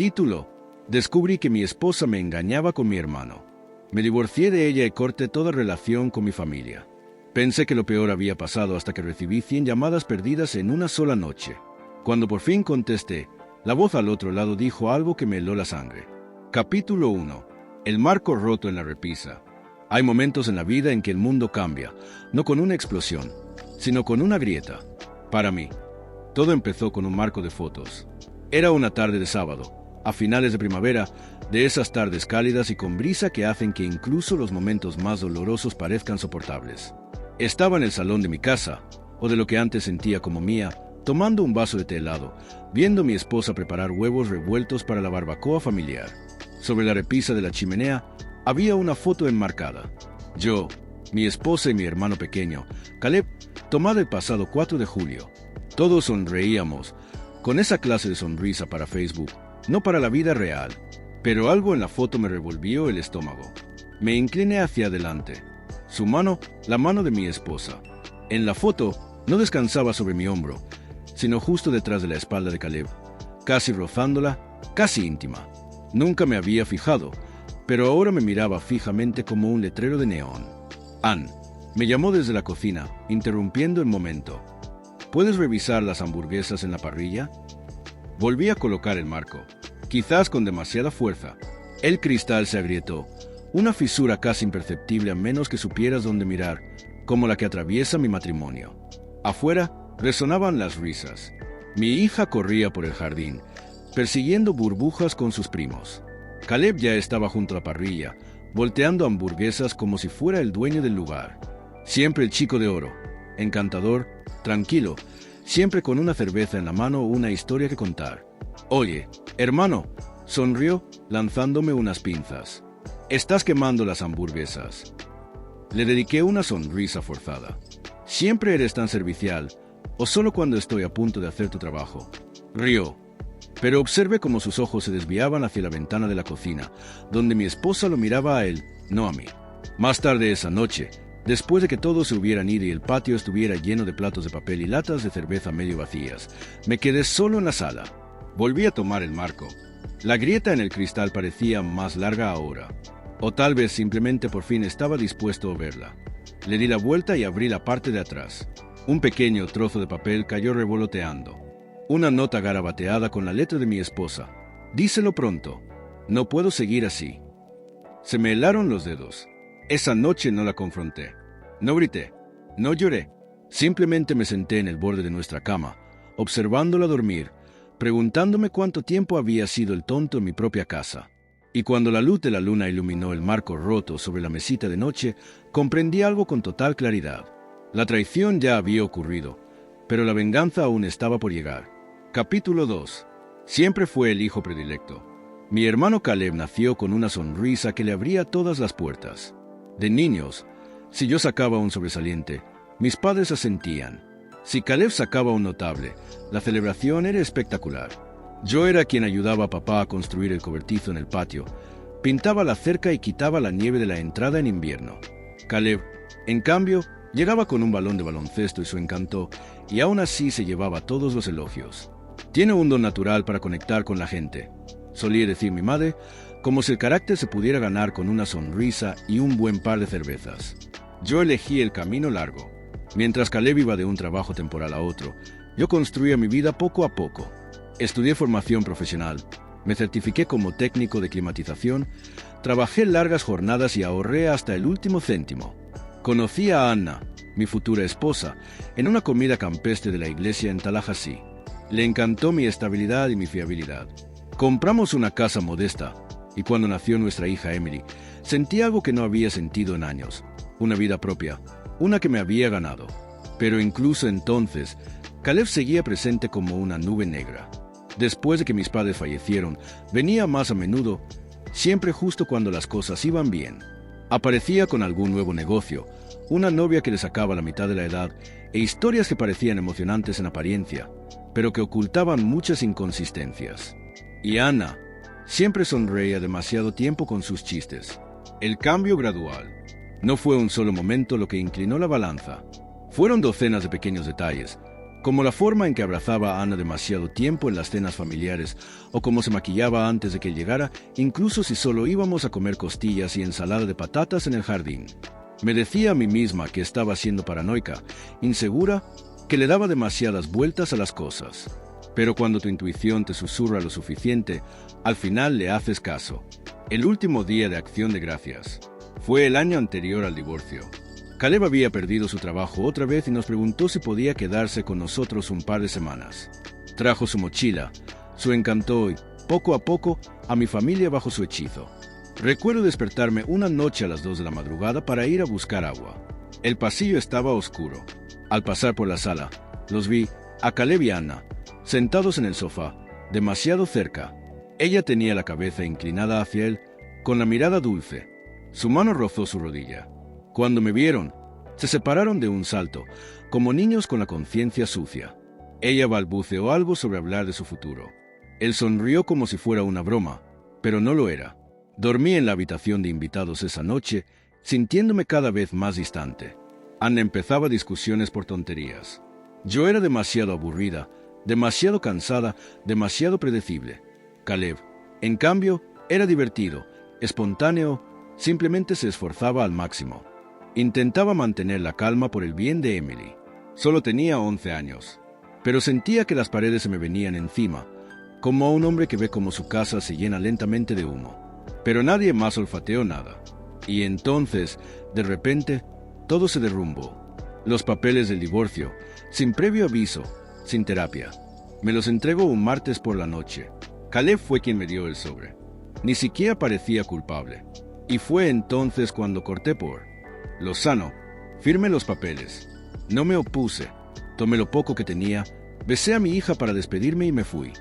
Título: Descubrí que mi esposa me engañaba con mi hermano. Me divorcié de ella y corté toda relación con mi familia. Pensé que lo peor había pasado hasta que recibí 100 llamadas perdidas en una sola noche. Cuando por fin contesté, la voz al otro lado dijo algo que me heló la sangre. Capítulo 1. El marco roto en la repisa. Hay momentos en la vida en que el mundo cambia, no con una explosión, sino con una grieta. Para mí, todo empezó con un marco de fotos. Era una tarde de sábado, a finales de primavera, de esas tardes cálidas y con brisa que hacen que incluso los momentos más dolorosos parezcan soportables. Estaba en el salón de mi casa, o de lo que antes sentía como mía, tomando un vaso de té helado, viendo a mi esposa preparar huevos revueltos para la barbacoa familiar. Sobre la repisa de la chimenea había una foto enmarcada. Yo, mi esposa y mi hermano pequeño, Caleb, tomada el pasado 4 de julio. Todos sonreíamos, con esa clase de sonrisa para Facebook, no para la vida real. Pero algo en la foto me revolvió el estómago. Me incliné hacia adelante. Su mano, la mano de mi esposa. En la foto, no descansaba sobre mi hombro, sino justo detrás de la espalda de Caleb, casi rozándola, casi íntima. Nunca me había fijado, pero ahora me miraba fijamente como un letrero de neón. Ann me llamó desde la cocina, interrumpiendo el momento. ¿Puedes revisar las hamburguesas en la parrilla? Volví a colocar el marco, quizás con demasiada fuerza. El cristal se agrietó, una fisura casi imperceptible a menos que supieras dónde mirar, como la que atraviesa mi matrimonio. Afuera resonaban las risas. Mi hija corría por el jardín, persiguiendo burbujas con sus primos. Caleb ya estaba junto a la parrilla, volteando hamburguesas como si fuera el dueño del lugar. Siempre el chico de oro, encantador, tranquilo, siempre con una cerveza en la mano o una historia que contar. «Oye, hermano», sonrió, lanzándome unas pinzas. «Estás quemando las hamburguesas». Le dediqué una sonrisa forzada. «Siempre eres tan servicial, o solo cuando estoy a punto de hacer tu trabajo». Rió, pero observé cómo sus ojos se desviaban hacia la ventana de la cocina, donde mi esposa lo miraba a él, no a mí. Más tarde esa noche, después de que todos se hubieran ido y el patio estuviera lleno de platos de papel y latas de cerveza medio vacías, me quedé solo en la sala. Volví a tomar el marco. La grieta en el cristal parecía más larga ahora. O tal vez simplemente por fin estaba dispuesto a verla. Le di la vuelta y abrí la parte de atrás. Un pequeño trozo de papel cayó revoloteando. Una nota garabateada con la letra de mi esposa. «Díselo pronto. No puedo seguir así». Se me helaron los dedos. Esa noche no la confronté. No grité. No lloré. Simplemente me senté en el borde de nuestra cama, observándola dormir, preguntándome cuánto tiempo había sido el tonto en mi propia casa. Y cuando la luz de la luna iluminó el marco roto sobre la mesita de noche, comprendí algo con total claridad. La traición ya había ocurrido, pero la venganza aún estaba por llegar. Capítulo 2. Siempre fue el hijo predilecto. Mi hermano Caleb nació con una sonrisa que le abría todas las puertas. De niños, si yo sacaba un sobresaliente, mis padres asentían. Si Caleb sacaba un notable, la celebración era espectacular. Yo era quien ayudaba a papá a construir el cobertizo en el patio, pintaba la cerca y quitaba la nieve de la entrada en invierno. Caleb, en cambio, llegaba con un balón de baloncesto y su encanto, y aún así se llevaba todos los elogios. Tiene un don natural para conectar con la gente, solía decir mi madre, como si el carácter se pudiera ganar con una sonrisa y un buen par de cervezas. Yo elegí el camino largo. Mientras Caleb iba de un trabajo temporal a otro, yo construía mi vida poco a poco. Estudié formación profesional, me certifiqué como técnico de climatización, trabajé largas jornadas y ahorré hasta el último céntimo. Conocí a Anna, mi futura esposa, en una comida campestre de la iglesia en Tallahassee. Le encantó mi estabilidad y mi fiabilidad. Compramos una casa modesta, y cuando nació nuestra hija Emily, sentí algo que no había sentido en años, una vida propia, una que me había ganado. Pero incluso entonces, Caleb seguía presente como una nube negra. Después de que mis padres fallecieron, venía más a menudo, siempre justo cuando las cosas iban bien. Aparecía con algún nuevo negocio, una novia que le sacaba la mitad de la edad e historias que parecían emocionantes en apariencia, pero que ocultaban muchas inconsistencias. Y Anna siempre sonreía demasiado tiempo con sus chistes. El cambio gradual. No fue un solo momento lo que inclinó la balanza. Fueron docenas de pequeños detalles, como la forma en que abrazaba a Anna demasiado tiempo en las cenas familiares, o cómo se maquillaba antes de que llegara, incluso si solo íbamos a comer costillas y ensalada de patatas en el jardín. Me decía a mí misma que estaba siendo paranoica, insegura, que le daba demasiadas vueltas a las cosas. Pero cuando tu intuición te susurra lo suficiente, al final le haces caso. El último día de Acción de Gracias fue el año anterior al divorcio. Caleb había perdido su trabajo otra vez y nos preguntó si podía quedarse con nosotros un par de semanas. Trajo su mochila, su encanto y, poco a poco, a mi familia bajo su hechizo. Recuerdo despertarme una noche a las 2 de la madrugada para ir a buscar agua. El pasillo estaba oscuro. Al pasar por la sala, los vi, a Caleb y Anna, sentados en el sofá, demasiado cerca. Ella tenía la cabeza inclinada hacia él, con la mirada dulce. Su mano rozó su rodilla. Cuando me vieron, se separaron de un salto, como niños con la conciencia sucia. Ella balbuceó algo sobre hablar de su futuro. Él sonrió como si fuera una broma, pero no lo era. Dormí en la habitación de invitados esa noche, sintiéndome cada vez más distante. Anna empezaba discusiones por tonterías. Yo era demasiado aburrida, demasiado cansada, demasiado predecible. Caleb, en cambio, era divertido, espontáneo, simplemente se esforzaba al máximo. Intentaba mantener la calma por el bien de Emily. Solo tenía 11 años, pero sentía que las paredes se me venían encima, como a un hombre que ve cómo su casa se llena lentamente de humo. Pero nadie más olfateó nada. Y entonces, de repente, todo se derrumbó. Los papeles del divorcio, sin previo aviso, sin terapia. Me los entregó un martes por la noche. Caleb fue quien me dio el sobre. Ni siquiera parecía culpable. Y fue entonces cuando corté por lo sano. Firmé los papeles. No me opuse. Tomé lo poco que tenía, besé a mi hija para despedirme y me fui.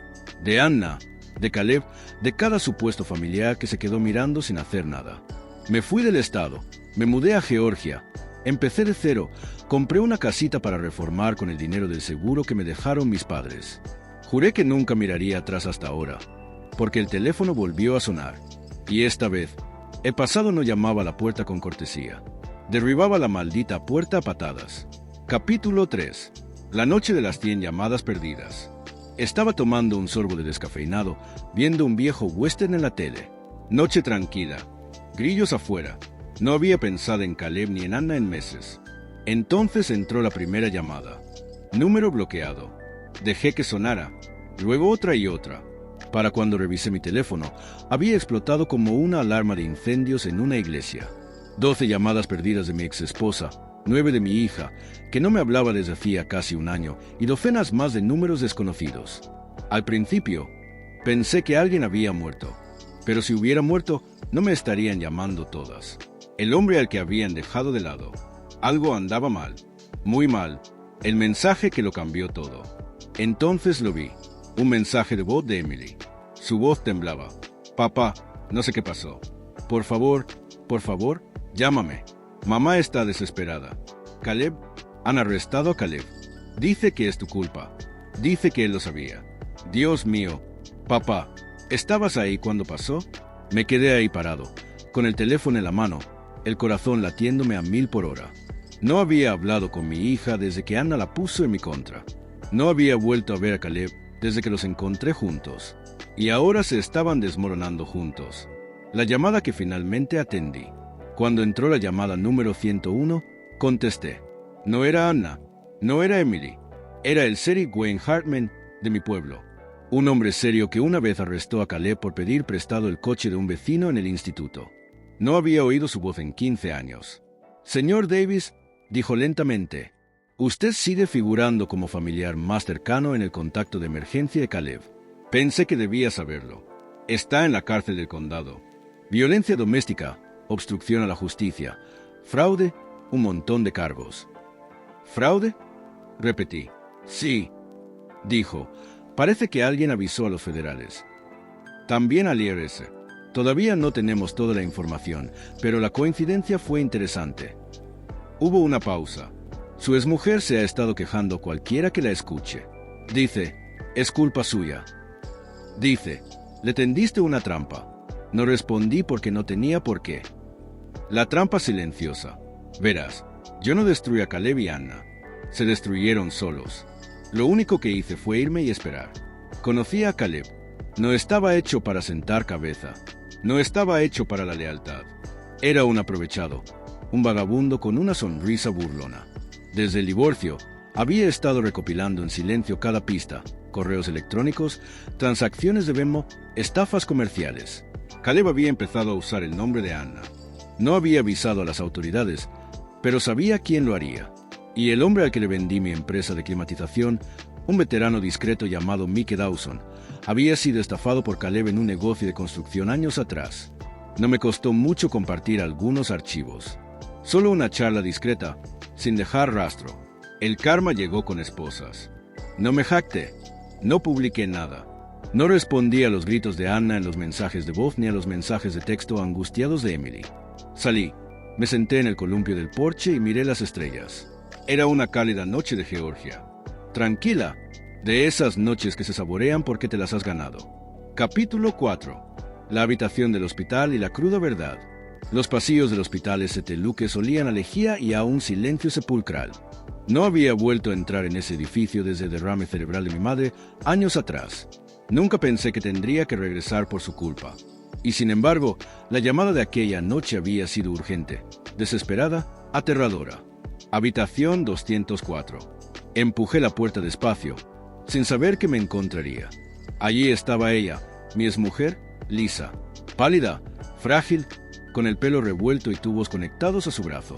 De Anna, de Caleb, de cada supuesto familiar que se quedó mirando sin hacer nada. Me fui del estado, me mudé a Georgia, empecé de cero, compré una casita para reformar con el dinero del seguro que me dejaron mis padres. Juré que nunca miraría atrás hasta ahora, porque el teléfono volvió a sonar. Y esta vez, el pasado no llamaba a la puerta con cortesía. Derribaba la maldita puerta a patadas. Capítulo 3. La noche de las 100 llamadas perdidas. Estaba tomando un sorbo de descafeinado, viendo un viejo western en la tele. Noche tranquila. Grillos afuera. No había pensado en Caleb ni en Anna en meses. Entonces entró la primera llamada. Número bloqueado. Dejé que sonara. Luego otra y otra. Para cuando revisé mi teléfono, había explotado como una alarma de incendios en una iglesia. 12 llamadas perdidas de mi ex esposa, 9 de mi hija, que no me hablaba desde hacía casi un año, y docenas más de números desconocidos. Al principio, pensé que alguien había muerto, pero si hubiera muerto, no me estarían llamando todas. El hombre al que habían dejado de lado. Algo andaba mal, muy mal, el mensaje que lo cambió todo. Entonces lo vi, un mensaje de voz de Emily. Su voz temblaba. Papá, no sé qué pasó. Por favor, llámame. Mamá está desesperada. Caleb, han arrestado a Caleb. Dice que es tu culpa. Dice que él lo sabía. Dios mío. Papá, ¿estabas ahí cuando pasó? Me quedé ahí parado, con el teléfono en la mano, el corazón latiéndome a 1000 por hora. No había hablado con mi hija desde que Anna la puso en mi contra. No había vuelto a ver a Caleb desde que los encontré juntos. Y ahora se estaban desmoronando juntos. La llamada que finalmente atendí. Cuando entró la llamada número 101, contesté. No era Anna, no era Emily. Era el sheriff Wayne Hartman de mi pueblo. Un hombre serio que una vez arrestó a Caleb por pedir prestado el coche de un vecino en el instituto. No había oído su voz en 15 años. Señor Davis, dijo lentamente, usted sigue figurando como familiar más cercano en el contacto de emergencia de Caleb. Pensé que debía saberlo. Está en la cárcel del condado. Violencia doméstica, obstrucción a la justicia, fraude, un montón de cargos. ¿Fraude? Repetí. Sí, dijo. Parece que alguien avisó a los federales. También al IRS. Todavía no tenemos toda la información, pero la coincidencia fue interesante. Hubo una pausa. Su exmujer se ha estado quejando cualquiera que la escuche. Dice, es culpa suya. Dice, le tendiste una trampa. No respondí porque no tenía por qué. La trampa silenciosa. Verás, yo no destruí a Caleb y Anna. Se destruyeron solos. Lo único que hice fue irme y esperar. Conocí a Caleb. No estaba hecho para sentar cabeza. No estaba hecho para la lealtad. Era un aprovechado, un vagabundo con una sonrisa burlona. Desde el divorcio, había estado recopilando en silencio cada pista, correos electrónicos, transacciones de Venmo, estafas comerciales. Caleb había empezado a usar el nombre de Anna. No había avisado a las autoridades, pero sabía quién lo haría. Y el hombre al que le vendí mi empresa de climatización, un veterano discreto llamado Mickey Dawson, había sido estafado por Caleb en un negocio de construcción años atrás. No me costó mucho compartir algunos archivos. Solo una charla discreta, sin dejar rastro. El karma llegó con esposas. No me jacté. No publiqué nada. No respondí a los gritos de Anna en los mensajes de voz ni a los mensajes de texto angustiados de Emily. Salí. Me senté en el columpio del porche y miré las estrellas. Era una cálida noche de Georgia. Tranquila. De esas noches que se saborean porque te las has ganado. Capítulo 4. La habitación del hospital y la cruda verdad. Los pasillos del hospital St. Luke's olían a lejía y a un silencio sepulcral. No había vuelto a entrar en ese edificio desde el derrame cerebral de mi madre años atrás. Nunca pensé que tendría que regresar por su culpa. Y sin embargo, la llamada de aquella noche había sido urgente, desesperada, aterradora. Habitación 204. Empujé la puerta despacio, sin saber que me encontraría. Allí estaba ella, mi exmujer, Lisa, pálida, frágil, con el pelo revuelto y tubos conectados a su brazo.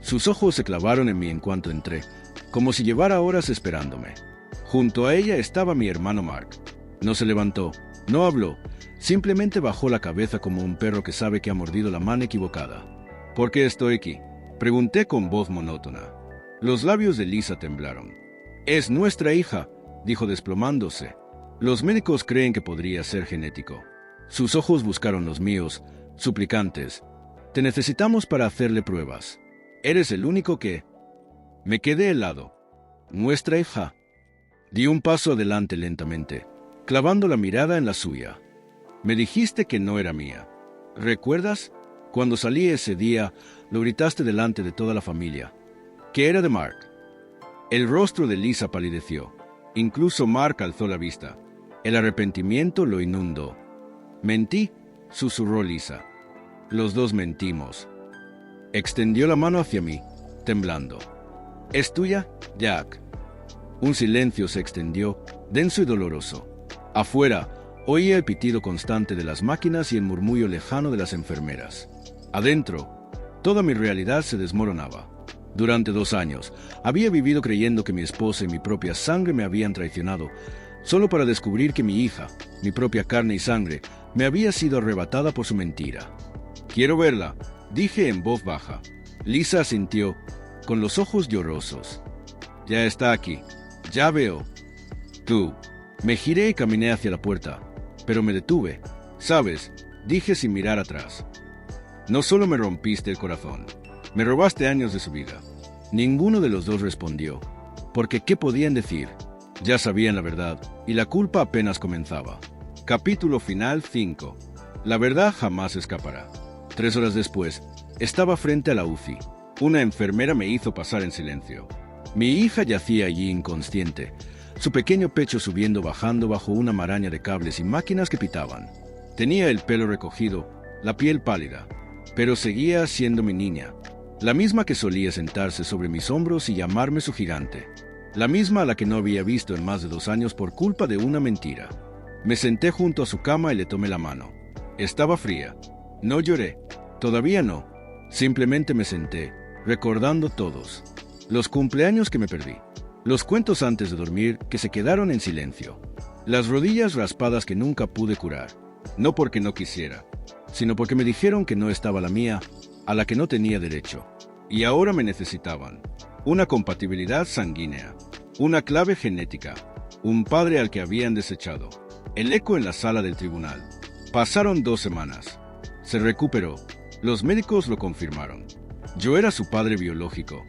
Sus ojos se clavaron en mí en cuanto entré, como si llevara horas esperándome. Junto a ella estaba mi hermano Mark. No se levantó, no habló, simplemente bajó la cabeza como un perro que sabe que ha mordido la mano equivocada. ¿Por qué estoy aquí?, pregunté con voz monótona. Los labios de Lisa temblaron. «Es nuestra hija», dijo desplomándose. «Los médicos creen que podría ser genético». Sus ojos buscaron los míos, suplicantes. «Te necesitamos para hacerle pruebas. Eres el único que...». Me quedé helado. «¿Nuestra hija?». Di un paso adelante lentamente, clavando la mirada en la suya. «Me dijiste que no era mía. ¿Recuerdas? Cuando salí ese día, lo gritaste delante de toda la familia. Que era de Mark». El rostro de Lisa palideció. Incluso Mark alzó la vista. El arrepentimiento lo inundó. «Mentí», susurró Lisa. «Los dos mentimos». Extendió la mano hacia mí, temblando. «¿Es tuya, Jack?». Un silencio se extendió, denso y doloroso. Afuera, oía el pitido constante de las máquinas y el murmullo lejano de las enfermeras. Adentro, toda mi realidad se desmoronaba. Durante 2 años, había vivido creyendo que mi esposa y mi propia sangre me habían traicionado, solo para descubrir que mi hija, mi propia carne y sangre, me había sido arrebatada por su mentira. «Quiero verla», dije en voz baja. Lisa asintió, con los ojos llorosos. «Ya está aquí. Ya veo». «Tú». Me giré y caminé hacia la puerta, pero me detuve. «Sabes», dije sin mirar atrás. «No solo me rompiste el corazón, me robaste años de su vida». Ninguno de los dos respondió, porque ¿qué podían decir? Ya sabían la verdad, y la culpa apenas comenzaba. Capítulo final 5. La verdad jamás escapará. 3 horas después, estaba frente a la UCI. Una enfermera me hizo pasar en silencio. Mi hija yacía allí inconsciente, su pequeño pecho subiendo bajando bajo una maraña de cables y máquinas que pitaban. Tenía el pelo recogido, la piel pálida, pero seguía siendo mi niña, la misma que solía sentarse sobre mis hombros y llamarme su gigante, la misma a la que no había visto en más de 2 años por culpa de una mentira. Me senté junto a su cama y le tomé la mano. Estaba fría. No lloré, todavía no. Simplemente me senté, recordando todos. Los cumpleaños que me perdí, los cuentos antes de dormir que se quedaron en silencio, las rodillas raspadas que nunca pude curar, no porque no quisiera, sino porque me dijeron que no estaba la mía, a la que no tenía derecho. Y ahora me necesitaban. Una compatibilidad sanguínea, una clave genética, un padre al que habían desechado. El eco en la sala del tribunal. Pasaron 2 semanas. Se recuperó. Los médicos lo confirmaron. Yo era su padre biológico.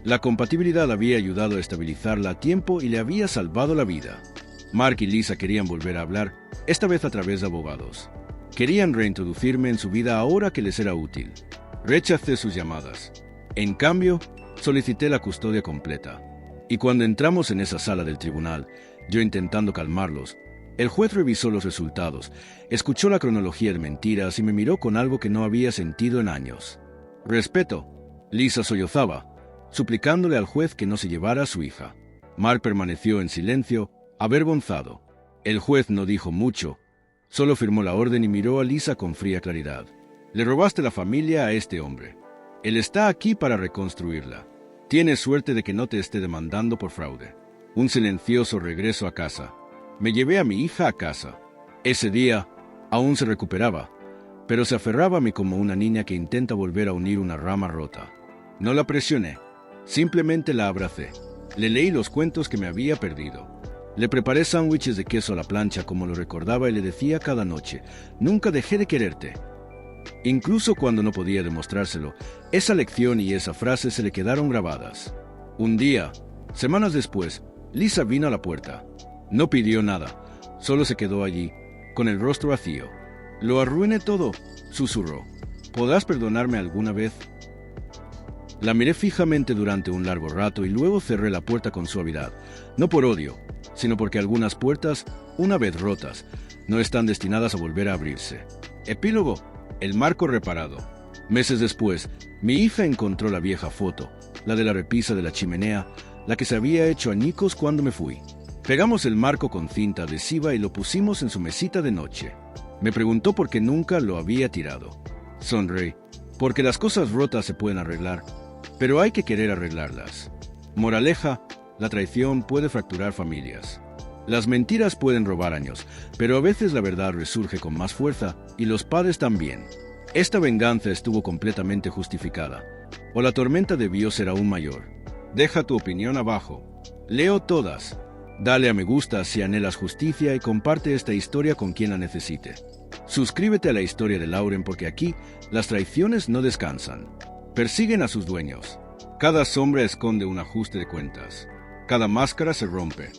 La compatibilidad había ayudado a estabilizarla a tiempo y le había salvado la vida. Mark y Lisa querían volver a hablar, esta vez a través de abogados. Querían reintroducirme en su vida ahora que les era útil. Rechacé sus llamadas. En cambio, solicité la custodia completa. Y cuando entramos en esa sala del tribunal, yo intentando calmarlos, el juez revisó los resultados, escuchó la cronología de mentiras y me miró con algo que no había sentido en años. Respeto. Lisa sollozaba, suplicándole al juez que no se llevara a su hija. Mark permaneció en silencio, avergonzado. El juez no dijo mucho, solo firmó la orden y miró a Lisa con fría claridad. Le robaste la familia a este hombre. Él está aquí para reconstruirla. Tienes suerte de que no te esté demandando por fraude. Un silencioso regreso a casa. Me llevé a mi hija a casa. Ese día aún se recuperaba, pero se aferraba a mí como una niña que intenta volver a unir una rama rota. No la presioné, simplemente la abracé. Le leí los cuentos que me había perdido. Le preparé sándwiches de queso a la plancha como lo recordaba y le decía cada noche, nunca dejé de quererte. Incluso cuando no podía demostrárselo, esa lección y esa frase se le quedaron grabadas. Un día, semanas después, Lisa vino a la puerta. No pidió nada, solo se quedó allí, con el rostro vacío. Lo arruiné todo, susurró. ¿Podrás perdonarme alguna vez? La miré fijamente durante un largo rato y luego cerré la puerta con suavidad, no por odio, sino porque algunas puertas, una vez rotas, no están destinadas a volver a abrirse. Epílogo. El marco reparado. Meses después, mi hija encontró la vieja foto, la de la repisa de la chimenea, la que se había hecho añicos cuando me fui. Pegamos el marco con cinta adhesiva y lo pusimos en su mesita de noche. Me preguntó por qué nunca lo había tirado. Sonreí, porque las cosas rotas se pueden arreglar, pero hay que querer arreglarlas. Moraleja, la traición puede fracturar familias. Las mentiras pueden robar años, pero a veces la verdad resurge con más fuerza, y los padres también. Esta venganza estuvo completamente justificada, o la tormenta debió ser aún mayor. Deja tu opinión abajo. Leo todas. Dale a me gusta si anhelas justicia y comparte esta historia con quien la necesite. Suscríbete a la historia de Lauren porque aquí las traiciones no descansan. Persiguen a sus dueños. Cada sombra esconde un ajuste de cuentas. Cada máscara se rompe.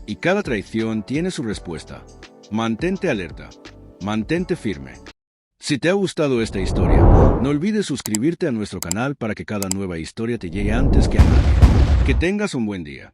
Y cada traición tiene su respuesta. Mantente alerta. Mantente firme. Si te ha gustado esta historia, no olvides suscribirte a nuestro canal para que cada nueva historia te llegue antes que a nadie. Que tengas un buen día.